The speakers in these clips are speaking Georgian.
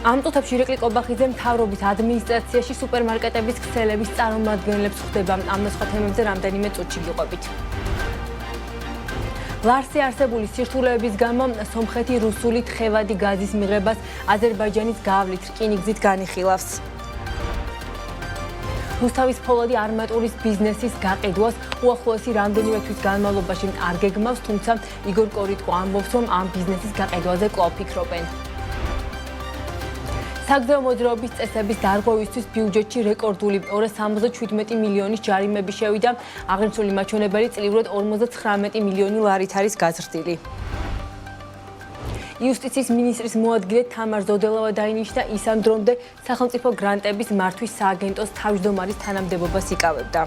ამ წუთებში ირაკლი კობახიძე მთავრობის ადმინისტრაციაში სუპერმარკეტების ქსელების წარმომადგენლებს ხვდება. ამ და სხვა თემებზე რამდენიმე წუთში გიყვებით. ლარსზე არსებული სირთულეების გამო სომხეთი რუსული თხევადი გაზის მიღებას აზერბაიჯანის გავლით რკინიგზით განიხილავს. რუსთავის ფოლადი არმატურის ბიზნესის გაყიდვას უახლოესი რამდენიმე თვის განმავლობაში არ გეგმავს, თუმცა იგორ კორიტკო ამბობს, რომ ამ ბიზნესის გაყიდვაზე კვლავ ფიქრობენ. საგზაო მოძრაობის წესების დარღვევისთვის ბიუჯეტში რეკორდული 277 მილიონის ჯარიმები შევიდა. აღნიშნული მაჩვენებელი წლიურად 59 მილიონი ლარით არის გაზრდილი. იუსტიციის მინისტრის მოადგილე თამარ ზოდელავა დაინიშნა, ის ამ დრომდე სახელმწიფო გრანტების მართვის სააგენტოს თავმჯდომარის თანამდებობას იკავებდა.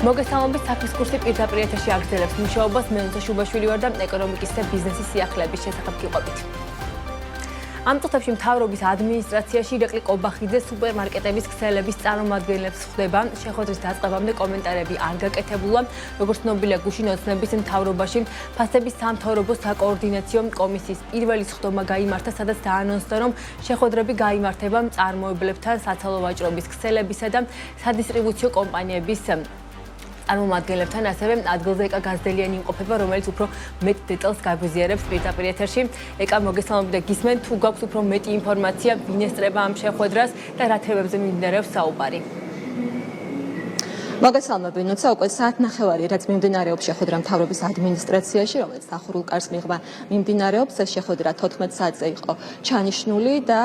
მოგესალმებით, საქმის კურსი პირდაპირ ეთერში აგრძელებს მუშაობას. მე ნუცა შუბაშვილი ვარ და ეკონომიკის და ბიზნესის სიახლეების შესახებ გიყვებით. ამ წუთებში მთავრობის ადმინისტრაციაში ირაკლი კობახიძე სუპერმარკეტების ქსელების წარმომადგენლებს ხვდება. შეხვედრის დაწყებამდე კომენტარები არ გაკეთებულა. როგორც ცნობილია, გუშინ ოცნების მთავრობაში ფასების სამთავრობო საკოორდინაციო კომისიის პირველი სხდომა გაიმართა, სადაც დაანონსდა, რომ შეხვედრები გაიმართება მწარმოებლებთან, საცალო ვაჭრობის ქსელებისა და სადისტრიბუციო კომპანიების წარმომადგენლებთან, ასევე ადგილზე ეკა გაზდელიანი იმყოფება, რომელიც უფრო მეტ დეტალს გაგვიზიარებს პირდაპირ ეთერში. ეკა, მოგესალმებით და გისმენ, თუ გაქვს უფრო მეტი ინფორმაცია, ვინ ესწრება ამ შეხვედრას და რა თემებზე მიმდინარეობს საუბარი? მოგესალმებით, ნუცა, უკვე საათნახევარი, რაც მიმდინარეობს შეხვედრა მთავრობის ადმინისტრაციაში, რომელიც ახურულ კარს მიღება მიმდინარეობს. ეს შეხვედრა 14 საათზე იყო ჩანიშნული და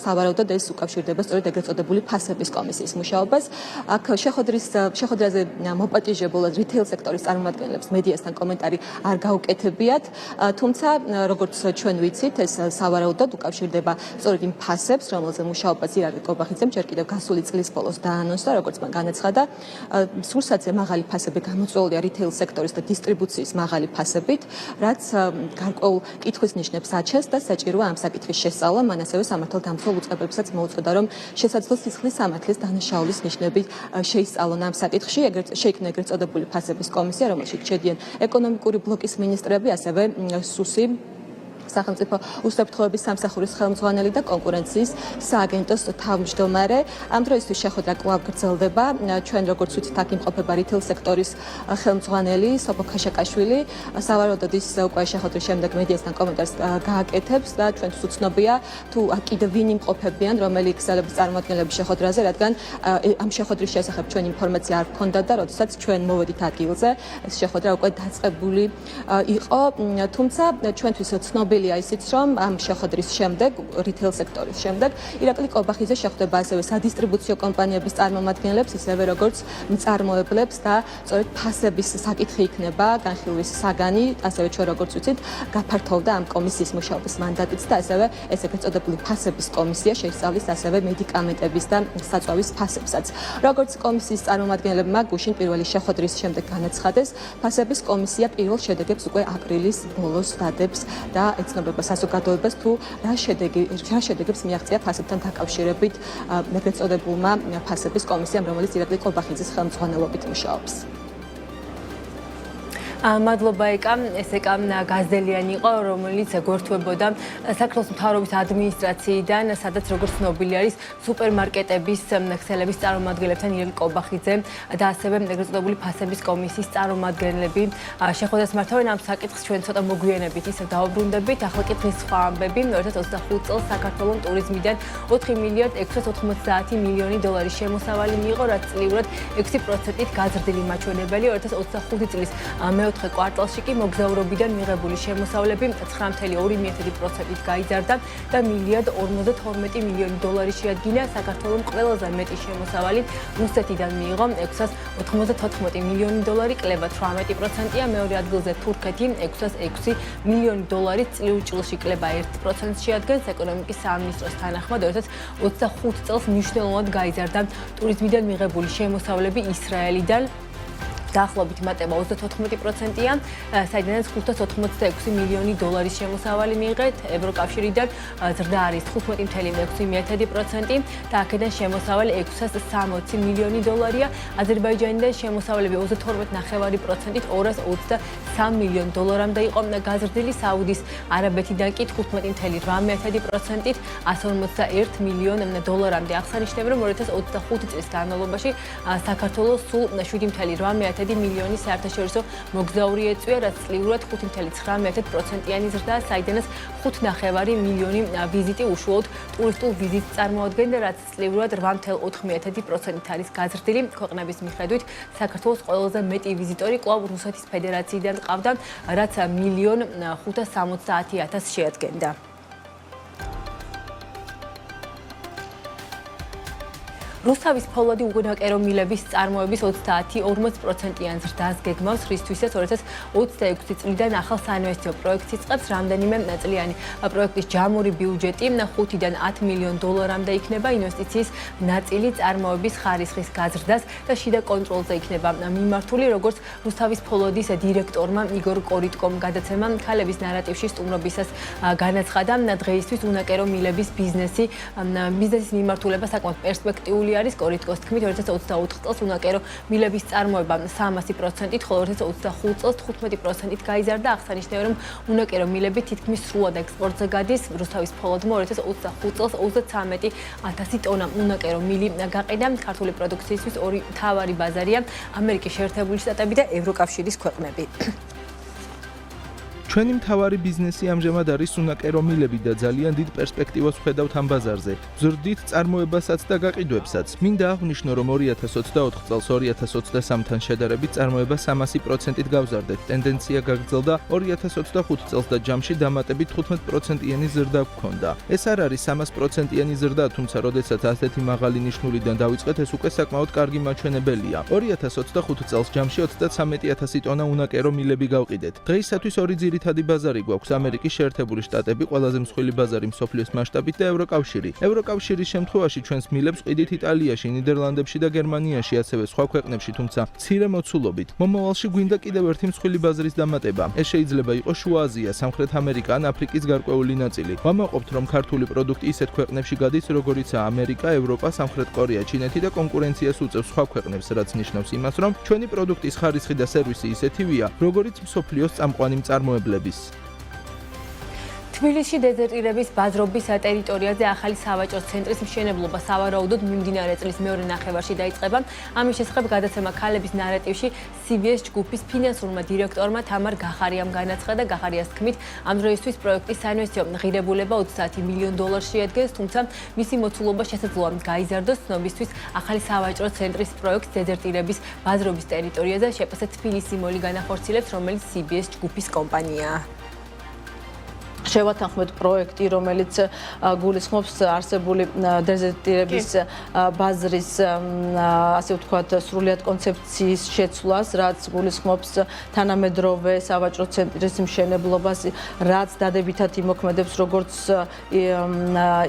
სავარაუდოდ ეს უკავშირდება სწორედ ეგრეთ წოდებული ფასების კომისიის მუშაობას. აქ შეხვედრაზე მოპატიჟებულად რითეილ სექტორის წარმომადგენლებს მედიასთან კომენტარი არ გაუკეთებიათ, თუმცა როგორც ჩვენ ვიცით, ეს სავარაუდოდ უკავშირდება სწორედ იმ ფასებს, რომელზე მუშაობას ირაკლი კობახიძემ ჯერ კიდევ გასული წლის ბოლოს დაანონსდა, როგორც მან განაცხადა. სურსათზე მაღალი ფასები გამოწვეულია რითეილ სექტორის და დისტრიბუციის მაღალი ფასებით, რაც გარკვეულ კითხვის ნიშნებს აჩენს და საჭიროა ამ საკითხის შესწავლა. მან ასევე სამართალდამცავ უწყებებსაც მოუწოდა, რომ შესაძლო სისხლის სამართლის დანაშაულის ნიშნები შეისწავლონ ამ საკითხში. შეიქმნა ეგრეთ წოდებული ფასების კომისია, რომელშიც შედიან ეკონომიკური ბლოკის მინისტრები, ასევე სუსი სახელმწიფო უსაფრთხოების სამსახურის ხელმძღვანელი და კონკურენციის სააგენტოს თავმჯდომარე. ამ დროისთვის შეხვედრა კვლავ გრძელდება. ჩვენ როგორც ვიცით, აქ იმყოფება რითეილ სექტორის ხელმძღვანელი სოფო ქაშაკაშვილი. სავარაუდოდ ის უკვე შეხვედრის შემდეგ მედიასთან კომენტარს გააკეთებს და ჩვენთვის უცნობია თუ კიდევ ვინ იმყოფებიან, რომელი ქსელების წარმომადგენლები შეხვედრაზე, რადგან ამ შეხვედრის შესახებ ჩვენ ინფორმაცია არ გქონდა და როდესაც ჩვენ მოვედით ადგილზე, ეს შეხვედრა უკვე დაწყებული იყო. თუმცა ჩვენთვის ცნობილია ისიც, რომ ამ შეხვედრის შემდეგ, რითეილ სექტორის შემდეგ, ირაკლი კობახიძე შეხვდება ასევე სადისტრიბუციო კომპანიების წარმომადგენლებს, ისევე როგორც მწარმოებლებს და სწორედ ფასების საკითხი იქნება განხილვის საგანი, ასევე ჩვენ როგორც ვიცით, გაფართოვდა ამ კომისიის მუშაობის მანდატიც და ასევე ეს ეგრეთ წოდებული ფასების კომისია შეისწავლის ასევე მედიკამენტების და საწვავის ფასებსაც. როგორც კომისიის წარმომადგენლებმა გუშინ პირველი შეხვედრის შემდეგ განაცხადეს, ფასების კომისია პირველ შედეგებს უკვე აპრილის ბოლოს დადებს და ეცნობება საზოგადოებას თუ რა შედეგებს მიაღწია ფასებთან დაკავშირებით ეგრეთ წოდებულმა ფასების კომისიამ, რომელიც ირაკლი კობახიძის ხელმძღვანელობით მუშაობს. მადლობა ეკა, ეს ეკა გაზდელიანი იყო, რომელიც გვერდთვებოდა საქართველოს მთავრობის ადმინისტრაციიდან, სადაც როგორც ცნობილი არის სუპერმარკეტების ქსელების წარმომადგენლებთან ირაკლი კობახიძე და ასევე ეგრეთ წოდებული ფასების კომისიის წარმომადგენლები შეხვედრას მართავენ. ამ საკითხს ჩვენ ცოტა მოგვიანებით ისევ დავუბრუნდებით. ახლა კითხვის სხვა ამბები. 2025 წელს საქართველოს ტურიზმიდან 4 მილიარდ 690 მილიონი დოლარის შემოსავალი მიიღო, რაც წლიურად 6%-ით გაზრდილი მაჩვენებელი. 2025 წლის მეოთხე კვარტალში კი მოგზაურობიდან მიღებული შემოსავლები 9.2%-ით გაიზარდა და მილიარდ 52 მილიონი დოლარი შეადგინა. საქართველოს ყველაზე მეტი შემოსავალი რუსეთიდან მიიღო 694 მილიონი დოლარი, კლება 18%-ია, მეორე ადგილზე თურქეთი 606 მილიონი დოლარი, წლიურ ჭრილში კლება 1%-ს შეადგენს. ეკონომიკის სამინისტროს თანახმად 2025 წელს მნიშვნელოვნად გაიზარდა ტურიზმიდან მიღებული შემოსავლები ისრაელიდან დაახლოებით მატება 34%-ია, საიდანაც 586 მილიონი დოლარის შემოსავალი მიიღეთ, ევროკავშირიდან ზრდა არის 15.6% და აქედან შემოსავალი 660 მილიონი დოლარია, აზერბაიჯანიდან შემოსავალები 32.5%-ით 223 მილიონ დოლარამდე იყო გაზრდილი, საუდის არაბეთიდან კი 15.8%-ით 151 მილიონ დოლარამდე. აღსანიშნავია, რომ 2025 წლის განმავლობაში საქართველოს სულ 7.8 მილიონი საერთაშორისო მოგზაური ეწვია, რაც წლიურად 5.9%-იანი ზრდაა, საიდანაც 5.5 მილიონი ვიზიტი უშუალოდ ტურისტულ ვიზიტს წარმოადგენდა, რაც წლიურად 8.4%-ით არის გაზრდილი. ქვეყნების მიხედვით საქართველოს ყველაზე მეტი ვიზიტორი კვლავ რუსეთის ფედერაციიდან ყავდა, რაც 1.570.000 შეადგენდა. რუსთავის ფოლადი უგუნაკერო მილების წარმოების 30-40%-იან ზრდას გეგმავს, რისთვისაც 2026 წლიდან ახალ საინვესტიციო პროექტს იწყებს. რამდენიმე წლიანი პროექტის ჯამური ბიუჯეტი 5-დან 10 მილიონ დოლარამდე იქნება. ინვესტიციის ნაწილი წარმოების ხარისხის გაზრდას და შიდა კონტროლზე იქნება მიმართული, როგორც რუსთავის ფოლადის დირექტორმა იგორ კორიტკომ გადაცემა ქალების ნარატივში სტუმრობისას განაცხადა, დღეისთვის უნაკერო მილების ბიზნესის მიმართულება საკმაოდ პერსპექტიული არის. კორიტკოს თქმით, 2024 წელს უნაკერო მილების წარმოება 300%-ით, ხოლო 2025 წელს 15%-ით გაიზარდა. აღსანიშნავია, რომ უნაკერო მილები თითქმის სრულად ექსპორტზე გადის. რუსთავის ფოლადმა 2025 წელს 33,000 ტონა უნაკერო მილი გაყიდა. ქართული პროდუქციისთვის ორი მთავარი ბაზარია ამერიკის შეერთებული შტატები და ევროკავშირის ქვეყნები. ჩვენი მთავარი ბიზნესი ამჟამად არის უნაკერო მილები და ძალიან დიდ პერსპექტივას ვხედავთ ამ ბაზარზე. ვზრდით წარმოებასაც და გაყიდვებსაც. მინდა აღვნიშნო, რომ 2024 წელს 2023-თან შედარებით წარმოება 300%-ით გავზარდეთ. ტენდენცია გაგრძელდა 2025 წელს და ჯამში დამატებით 15%-იანი ზრდა გვქონდა. ეს არ არის 300%-იანი ზრდა, თუმცა როდესაც ასეთი მაღალი ნიშნულიდან დავიწყეთ, ეს უკვე საკმაოდ კარგი მაჩვენებელია. 2025 წელს ჯამში 33,000 ტონა უნაკერო მილები გავყიდეთ. დღეისათვის ორი ძირითადი ბაზარი გვაქვს: ამერიკის შეერთებული შტატები, ყველაზე მსხვილი ბაზარი მსოფლიოს მასშტაბით და ევროკავშირი. ევროკავშირის შემთხვევაში ჩვენს მილებს ყიდით იტალიაში, ნიდერლანდებში და გერმანიაში, ასევე სხვა ქვეყნებში, თუმცა მცირე მოცულობით. მომავალში გვინდა კიდევ ერთი მსხვილი ბაზრის დამატება. ეს შეიძლება იყოს შუა აზია, სამხრეთ ამერიკა ან აფრიკის გარკვეული ნაწილი. ვამაყობთ, რომ ქართული პროდუქტი ისეთ ქვეყნებში გადის, როგორიცაა ამერიკა, ევროპა, სამხრეთ კორეა, ჩინეთი და კონკურენციას უწევს სხვა ქვეყნებს, რაც ნიშნავს იმას, რომ ჩვენი პროდუქტის ხარისხი და სერვისი ისეთივეა, როგორიც მსოფლიოს წამყვანი მწარმოებლების. თბილისში დეზერტირების ბაზრობის ტერიტორიაზე ახალი სავაჭრო ცენტრის მშენებლობა სავარაუდოდ მიმდინარე წლის მეორე ნახევარში დაიწყება. ამის შესახებ გადაცემა ქალების ნარატივში CBS ჯგუფის ფინანსურმა დირექტორმა თამარ გახარიამ განაცხადა. გახარიას თქმით, ამ დროისთვის პროექტის საინვესტიციო ღირებულება 30 მილიონ დოლარს შეადგენს, თუმცა მისი მოცულობა შესაძლოა გაიზარდოს. ცნობისთვის ახალი სავაჭრო ცენტრის პროექტს დეზერტირების ბაზრობის ტერიტორიაზე შეპს თბილისი მოლი განახორციელებს, რომელიც CBS ჯგუფის კომპანიაა. შევათანხმეთ პროექტი, რომელიც გულისხმობს არსებული დეზერტირების ბაზრის, ასე ვთქვათ, სრულიად კონცეფციის შეცვლას, რაც გულისხმობს თანამედროვე სავაჭრო ცენტრის მშენებლობას, რაც დადებითად იმოქმედებს როგორც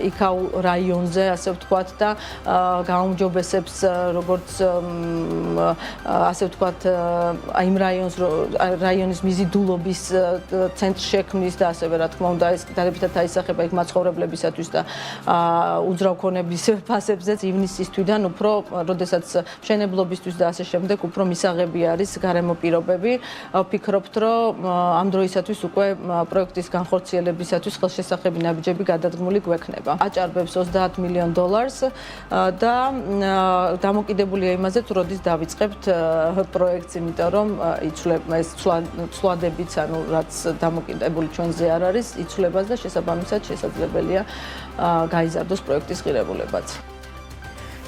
იქაუ რაიონზე, ასე ვთქვათ, და გაუმჯობესებს როგორც ასე ვთქვათ, იმ რაიონის მიზიდულობის ცენტრ შექმნის და ასევე რა თქმა უნდა ეს დადებითად აისახება იქ მაცხოვრებლებისათვის და უძრავ ქონების ფასებზეც ივნისის თვიდან უფრო, როდესაც მშენებლობისთვის და ასე შემდეგ უფრო მისაღები არის გარემო პირობები. ვფიქრობთ, რომ ამ დროისათვის უკვე პროექტის განხორციელებისათვის ხელშესახები ნაბიჯები გადადგმული გვექნება. აჭარბებს 30 მილიონ დოლარს და დამოკიდებულია იმაზე, თუ როდის დავიწყებთ პროექტს, იმიტომ რომ იცვლება ეს ცვლადებიც, ანუ რაც დამოკიდებული ჩვენზე არ არის, იცვლებას და შესაბამისად შესაძლებელია გაიზარდოს პროექტის ღირებულებაც.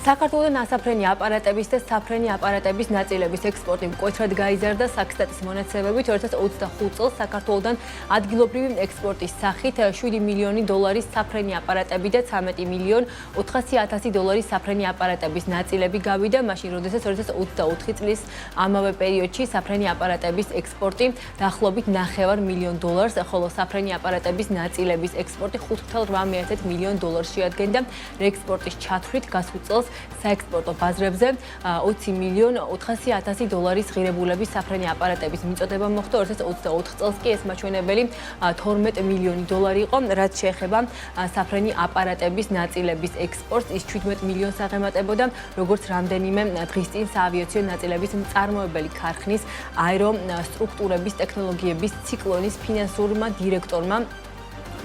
საქართველოს ასაფრენი აპარატების და საფრენი აპარატების ნაწილების ექსპორტი მკვეთრად გაიზარდა. საქსტატის მონაცემებით 2025 წელს საქართველოსთან ადგილობრივი ექსპორტის სახით 7 მილიონი დოლარის საფრენი აპარატები და 13 მილიონ 400 დოლარის საფრენი აპარატების ნაწილები გავიდა, მაშინ როდესაც 2024 წლის ამავე პერიოდში საფრენი აპარატების ექსპორტი დაახლოებით 9 მილიონ დოლარს, ხოლო საფრენი აპარატების ნაწილების ექსპორტი 5.8 მილიონ დოლარს შეადგენდა. რეექსპორტის ჩათვლით გასულ წელს საექსპორტო ბაზრებზე 20 მილიონ 400,000 დოლარის ღირებულების საფრენი აპარატების მიწოდება მოხდა 2024 წელს კი ეს მაჩვენებელი 12 მილიონი დოლარი იყო, რაც შეეხება საფრენი აპარატების ნაწილების ექსპორტს, ის 17 მილიონს აღემატებოდა, როგორც რამდენიმე დღის წინ საავიაციო ნაწილების მწარმოებელი ქარხნის აეროსტრუქტურების ტექნოლოგიების ციკლონის ფინანსურმა დირექტორმა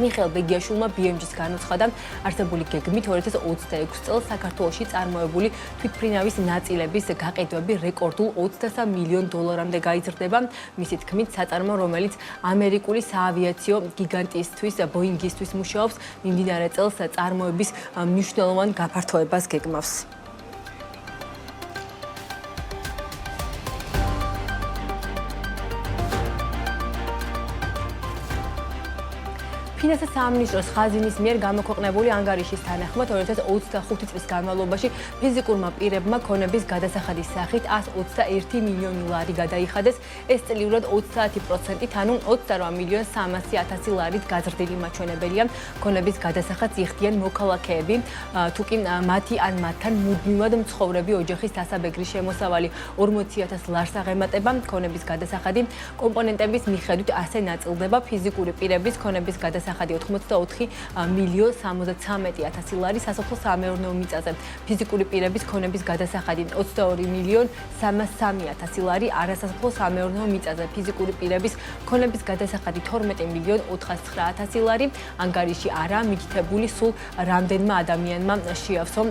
მიხეილ ბეგიაშვილმა BMG-ს განუცხადა, არსებული გეგმით 2026 წელს საქართველოში წარმოებული თვითმფრინავის ნაწილების გაყიდვები რეკორდულ 23 მილიონ დოლარამდე გაიზრდება. მისი თქმით, საწარმო, რომელიც ამერიკული საავიაციო გიგანტისთვის ბოინგისთვის მუშაობს, მიმდინარე წელს წარმოების მნიშვნელოვან გაფართოებას გეგმავს. ფინანსთა სამინისტროს ხაზინის მიერ გამოქვეყნებული ანგარიშის თანახმად 2025 წლის განმავლობაში ფიზიკურმა პირებმა ქონების გადასახადის სახით 121 მილიონი ლარი გადაიხადეს. ეს წლიურად 30%, ანუ 28 მილიონ 300,000 ლარით გაზრდილი მაჩვენებელია. ქონების გადასახადს იხდიან მოქალაქეები, თუკი მათი ან მათთან მუდმივად მცხოვრები ოჯახის დასაბეგრის შემოსავალი 40,000 ლარს აღემატება. ქონების გადასახადი კომპონენტების მიხედვით ასე ნაწილდება: ფიზიკური პირების ქონების გადასახადი 84 მილიონ 73,000 ლარი სასოფლო-სამეურნეო მიწაზე, ფიზიკური პირების ქონების გადასახადი 22 მილიონ 303,000 ლარი არასასოფლო-სამეურნეო მიწაზე, ფიზიკური პირების ქონების გადასახადი 12 მილიონ 409,000 ლარი. ანგარიში არაა მითითებული სულ რამდენმა ადამიანმა შეავსო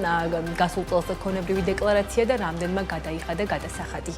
გასულ წელს ქონებრივი დეკლარაცია და რამდენმა გადაიხადა გადასახადი.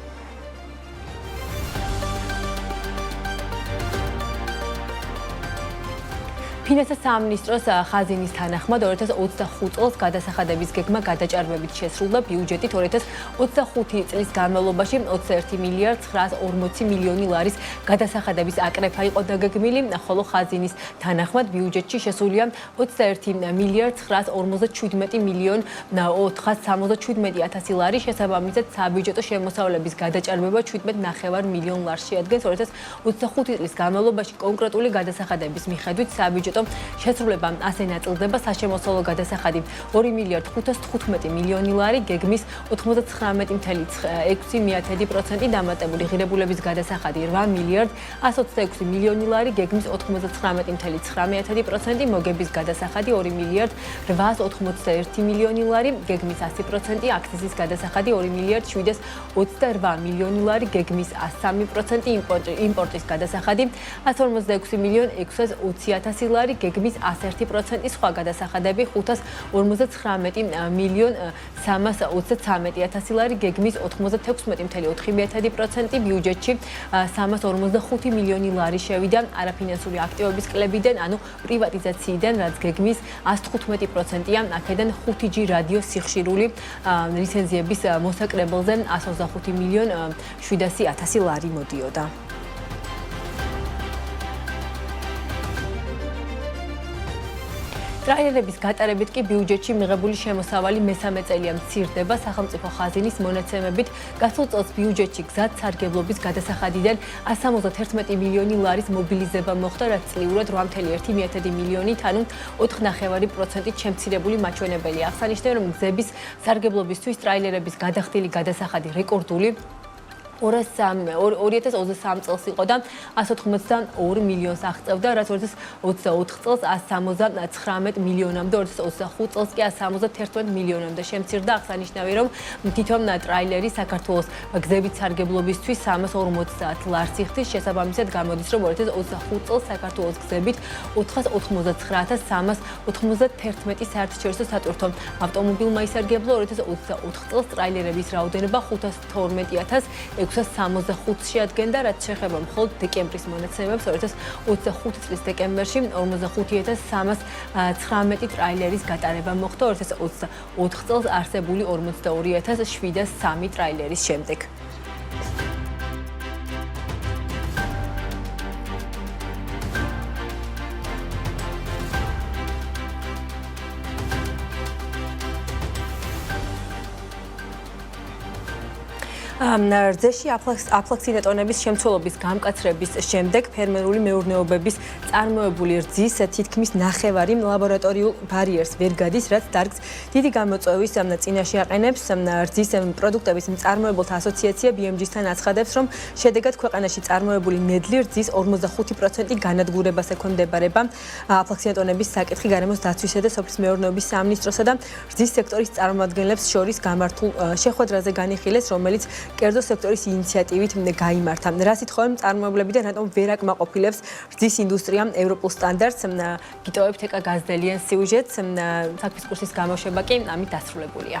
ფინანსთა სამინისტროს ხაზინის თანახმად 2025 წელს გადასახადების გეგმა გადაჭარბებით შესრულდა. ბიუჯეტით 2025 წლის განმავლობაში 21 მილიარდ 940 მილიონი ლარის გადასახადების აკრეფა იყო დაგეგმილი, ხოლო ხაზინის თანახმად ბიუჯეტში შესულია 21 მილიარდ 957 მილიონ 477,000 ლარი, შესაბამისად საბიუჯეტო შემოსავლების გადაჭარბება 17,5 მილიონ ლარს შეადგენს. 2025 წლის განმავლობაში კონკრეტული გადასახადების მიხედვით საბიუჯეტო შესრულება ასე ნაწილდება: საშემოსავლო გადასახადი 2 მილიარდ 515 მილიონი ლარი, გეგმის 99,6% დამატებული ღირებულების გადასახადი 8 მილიარდ 126 მილიონი ლარი, გეგმის 99,9%, მოგების გადასახადი 2 მილიარდ 881 მილიონი ლარი, გეგმის 100%, აქციზის გადასახადი 2 მილიარდ 728 მილიონი ლარი, გეგმის 103%, იმპორტის გადასახადი 156 მილიონ 620,000 ლარი, გეგმის 101%, სხვა გადასახადები 559 მილიონ 333,000 ლარი, გეგმის 96,4%, ბიუჯეტში 345 მილიონი ლარი შევიდა არაფინანსური აქტივების კლებიდან, ანუ პრივატიზაციიდან, რაც გეგმის 115%-ია. აქედან 5G რადიო სიხშირული ლიცენზიების მოსაკრებელზე 125 მილიონ 700,000 ლარი მოდიოდა. ტრაილერების გატარებით კი ბიუჯეტში მიღებული შემოსავალი მესამე წელია მცირდება. სახელმწიფო ხაზინის მონაცემებით გასულ წელს ბიუჯეტში გზად სარგებლობის გადასახადიდან 171 მილიონი ლარის მობილიზება მოხდა, რაც წლიურად 8,1 მილიონით, ანუ 4,5%-ით შემცირებული მაჩვენებელია. აღსანიშნავია, რომ გზების სარგებლობისთვის ტრაილერების გადახდილი გადასახადი რეკორდული 2023 წელს იყო და 182 მილიონს აღწევდა, რაც 2024 წელს 179 მილიონამდე, 2025 წელს კი 171 მილიონამდე შემცირდა. აღსანიშნავია, რომ თვითონ ტრაილერი საქართველოს გზებით სარგებლობისთვის 350 ლარს იხდის, შესაბამისად გამოდის, რომ 2025 წელს საქართველოს გზებით 489,391 საერთაშორისო სატვირთო ავტომობილმა ისარგებლა, 2024 წელს ტრაილერების რაოდენობა 512,665 შეადგენდა, რაც შეეხება მხოლოდ დეკემბრის მონაცემებს. 2025 წლის დეკემბერში 45,319 ტრაილერის გატარება მოხდა 2024 წელს არსებული 42,703 ტრაილერის შემდეგ. რძეში აფლაქსინატონების შემცველობის გამკაცრების შემდეგ ფერმერული მეურნეობების წარმოებული რძის თითქმის ნახევარი ლაბორატორიულ ბარიერს ვერ გადის, რაც დარგს დიდი გამოწვევის წინაშე აყენებს. რძის პროდუქტების მწარმოებელთა ასოციაცია BMG-სთან აცხადებს, რომ შედეგად ქვეყანაში წარმოებული ნედლი რძის 45% განადგურებას ექვემდებარება. აფლაქსინატონების საკითხი გარემოს დაცვისა და სოფლის მეურნეობის სამინისტროსა და რძის სექტორის წარმომადგენლებს შორის გამართულ შეხვედრაზე განიხილეს, რომელიც კერძო სექტორის ინიციატივით გაიმართა. რა სიტყვები მწარმოებლები და რატომ ვერ აკმაყოფილებს რძის ინდუსტრია ევროპულ სტანდარტს? გიტოვებთ ეკა გაზდელიან სიუჟეტს. საქმის კურსის გამოშვება კი ამით დასრულებულია.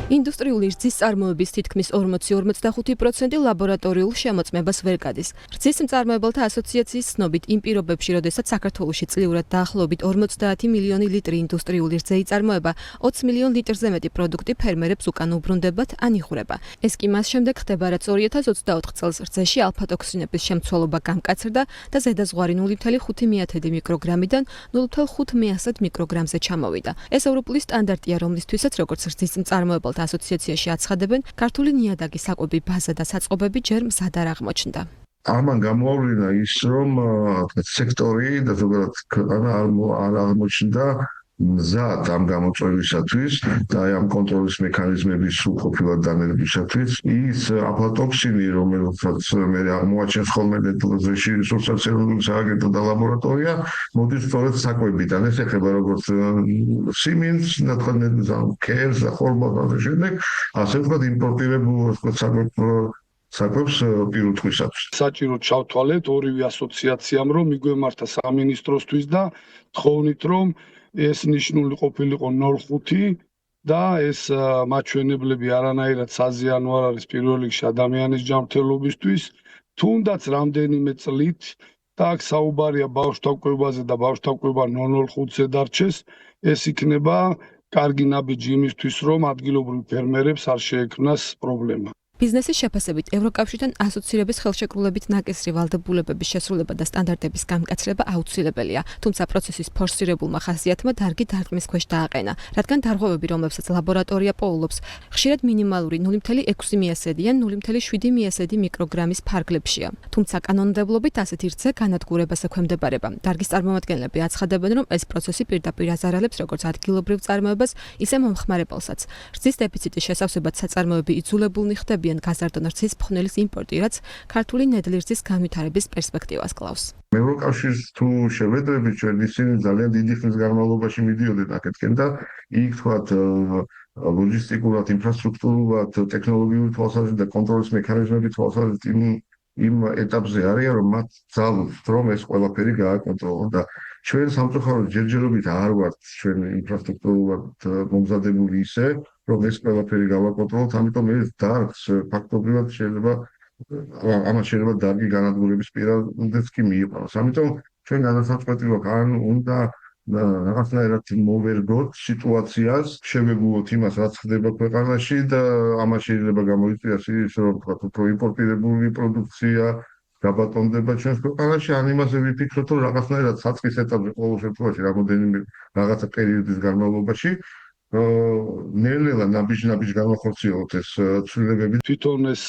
ინდუსტრიული რძის წარმოების თითქმის 40-45% ლაბორატორიულ შემოწმებას ვერ გადის. რძის მწარმოებელთა ასოციაციის ცნობით, იმ პირობებში, როდესაც საქართველოში წლიურად დაახლოებით 50 მილიონი ლიტრი ინდუსტრიული რძე იწარმოება, 20 მილიონ litrზე მეტი პროდუქტი ფერმერებს უკან უბრუნდებათ ან იხურება. ეს კი მას შემდეგ ხდება, რაც 2024 წელს რძეში ალფა-ტოქსინების შემცველობა გამკაცრდა და ზედაზღვარი 0,5 მიკროგრამიდან 0,5 მიკროგრამზე ჩამოვიდა. ეს ევროპული სტანდარტია, რომლისთვისაც როგორც რძის მწარმოებელთა ასოციაციაში აცხადებენ, ქართული ნიადაგის საკვები ბაზა და საწყობები ჯერ მზად არ აღმოჩნდა. ამან გამოავლინა ის, რომ სექტორი და ზოგადად ქვეყანა არ აღმოჩნდა მზად ამ გამოწვევისათვის და ამ კონტროლის მექანიზმების სრულყოფილად დანერგისათვის. ის აფლატოქსინი, რომელსაც მე აღმოაჩენს ხოლმე ნედლზეში რესურსების ეროვნული სააგენტო და ლაბორატორია, მოდის სწორედ საკვებიდან. ეს ეხება როგორც სიმინდს, ნათხალნედლს, ქერს და ხორბალს და შემდეგ, ასე ვთქვათ, იმპორტირებულ საკვებს პირუტყვისათვის. საჭიროდ ჩავთვალეთ ორივე ასოციაციამ, რომ მიგვემართა სამინისტროსთვის და თხოვნით, რომ ეს ნიშნული ყოფილიყო 0.5 და ეს მაჩვენებლები არანაირად საზიანო არ არის პირველ რიგში ადამიანის ჯანმრთელობისთვის, თუნდაც რამდენიმე წლით და აქ საუბარია ბავშვთა მკვებაზე და ბავშვთა მკვება 0.5-ზე დარჩეს, ეს იქნება კარგი ნაბიჯი იმისთვის, რომ ადგილობრივ ფერმერებს არ შეექმნას პრობლემა. ბიზნესის შეფასებით ევროკავშირთან ასოცირების ხელშეკრულებით ნაკისრი ვალდებულებების შესრულება და სტანდარტების გამკაცრება აუცილებელია, თუმცა პროცესის ფორსირებულმა ხასიათმა დარგი დარტყმის ქვეშ დააყენა, რადგან დარღვევები, რომლებსაც ლაბორატორია პოულობს, ხშირად მინიმალური 0,6 მიასედი ან 0,7 მიასედი მიკროგრამის ფარგლებშია. თუმცა კანონმდებლობით ასეთი რძე განადგურებას ექვემდებარება. დარგის წარმომადგენლები აცხადებენ, რომ ეს პროცესი პირდაპირ აზარალებს როგორც ადგილობრივ წარმოებას, ისე მომხმარებელსაც. რძის დეფიციტის შესავსებად საწარმოები იძულებულნი ხდებიან გაზარდონ რძის ფხვნილის იმპორტი, რაც ქართული ნედლი რძის განვითარების პერსპექტივას კლავს. ევროკავშირს თუ შევედრებით, ჩვენ ისინი ძალიან დიდი ხნის განმავლობაში მიდიოდნენ აქეთკენ და იქ თქვათ ლოჯისტიკურად, ინფრასტრუქტურულად, ტექნოლოგიური თვალსაზრისით და კონტროლის მექანიზმების თვალსაზრისით იმ ეტაპზე არიან, რომ მათ ძალუთ, რომ ეს ყველაფერი გააკონტროლონ და ჩვენ სამწუხაროდ ჯერჯერობით არ ვართ ჩვენ ინფრასტრუქტურულად მომზადებული ისე, რომ ეს ყველაფერი გავაკონტროლოთ, ამიტომ ეს დარგს ფაქტობრივად შეიძლება ამას შეიძლება დარგი განადგურების პირადაც კი მიიყვანოს. ამიტომ ჩვენ განსაცდელი გვაქვს, ან უნდა რაღაცნაირად მოვერგოთ სიტუაციას, შევეგუოთ იმას, რაც ხდება ქვეყანაში და ამას შეიძლება გამოიწვიოს ის, რომ თქვათ უფრო იმპორტირებული პროდუქცია გაბატონდება ჩვენს ქვეყანაში, ან იმაზე ვიფიქროთ, რომ რაღაცნაირად საწყის ეტაპზე ყოველ შემთხვევაში რამოდენიმე რაღაცა პერიოდის განმავლობაში ნელ-ნელა ნაბიჯ-ნაბიჯ განახორციელოთ ეს ცვლილებები. თვითონ ეს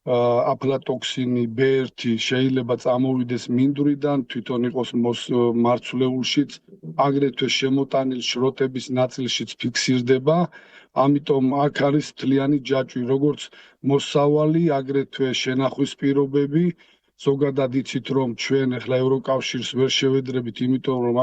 აფლატოქსინი B1 შეიძლება წამოვიდეს მინდვრიდან, თვითონ იყოს მარცვლეულშიც, აგრეთვე შემოტანილ შროტების ნაწილშიც ფიქსირდება, ამიტომ აქ არის მთლიანი ჯაჭვი, როგორც მოსავალი, აგრეთვე შენახვის პირობები. ზოგადად იცით, რომ ჩვენ ახლა ევროკავშირს ვერ შევედრებით, იმიტომ რომ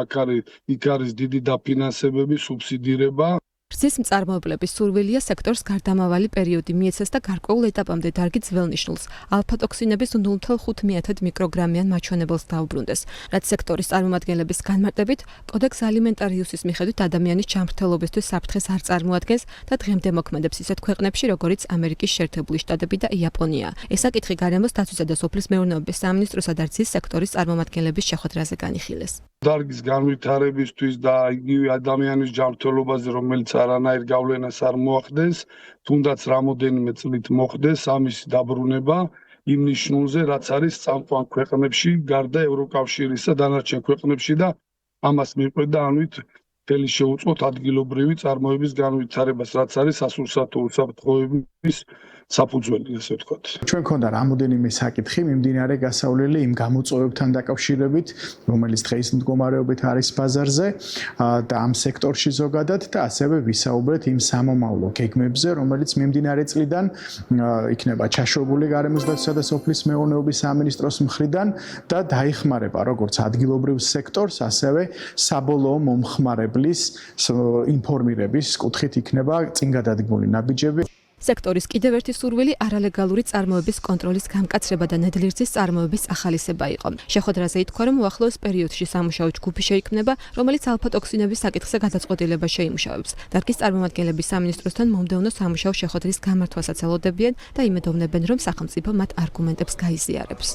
იქ არის დიდი დაფინანსებები, სუბსიდირება. რძის მწარმოებლების სურვილია სექტორს გარდამავალი პერიოდი მიეცეს და გარკვეულ ეტაპამდე დარგი ძველნიშნულს ალფა-ტოქსინების 0,5 მიკროგრამიან მაჩვენებელს დაუბრუნდეს, რაც სექტორის წარმომადგენლების განმარტებით კოდექს ალიმენტარიუსის მიხედვით ადამიანის ჯანმრთელობისთვის საფრთხეს არ წარმოადგენს და დღემდე მოქმედებს ისეთ ქვეყნებში, როგორიც ამერიკის შეერთებული შტატები და იაპონია. ეს საკითხი გარემოს დაცვისა და სოფლის მეურნეობის სამინისტროსა და რძის სექტორის წარმომადგენლების შეხვედრაზე განიხილეს. დარგის განვითარებისთვის და იგივე ადამიანის ჯანმრთელობაზე, რომელიც არანაირ გავლენას არ მოახდენს, თუნდაც რამოდენიმე წლით მოხდეს ამის დაბრუნება იმ ნიშნულზე, რაც არის წამყვან ქვეყნებში, გარდა ევროკავშირისა და დანარჩენ ქვეყნებში და ამას მიყვება ანვით მთელი შეუწყოთ ადგილობრივი წარმოების განვითარებას, რაც არის სასურსათო უსაფრთხოების საფუძველი, ასე ვთქვათ. ჩვენ ქონდა რამოდენიმე საკითხი მიმდინარე გასავლელი იმ გამოწვევებთან დაკავშირებით, რომელიც დღეს მდგომარეობით არის ბაზარზე და ამ სექტორში ზოგადად და ასევე ვისაუბრეთ იმ სამომავლო გეგმებზე, რომელიც მიმდინარე წლიდან იქნება ჩაშვებული გარემოსდაცვისა და სოფლის მეურნეობის სამინისტროს მხრიდან და დაიხმარება როგორც ადგილობრივ სექტორს, ასევე საბოლოო მომხმარებლის ინფორმირების კუთხით იქნება წინ გადადგმული ნაბიჯები. სექტორის კიდევ ერთი სურვილი არალეგალური წარმოების კონტროლის გამკაცრება და ნედლირწის წარმოების ახალისება იყო. შეხვედრაზე ითქვა, რომ უახლოეს პერიოდში სამუშაო ჯგუფი შეიქმნება, რომელიც ალფატოქსინების საკითხზე გადაწყვეტილება შეიმუშავებს. დარგის წარმომადგენლები სამინისტროსთან მომდევნო სამუშაო შეხვედრის გამართვასაც ელოდებიან და იმედოვნებენ, რომ სახელმწიფო მათ არგუმენტებს გაიზიარებს.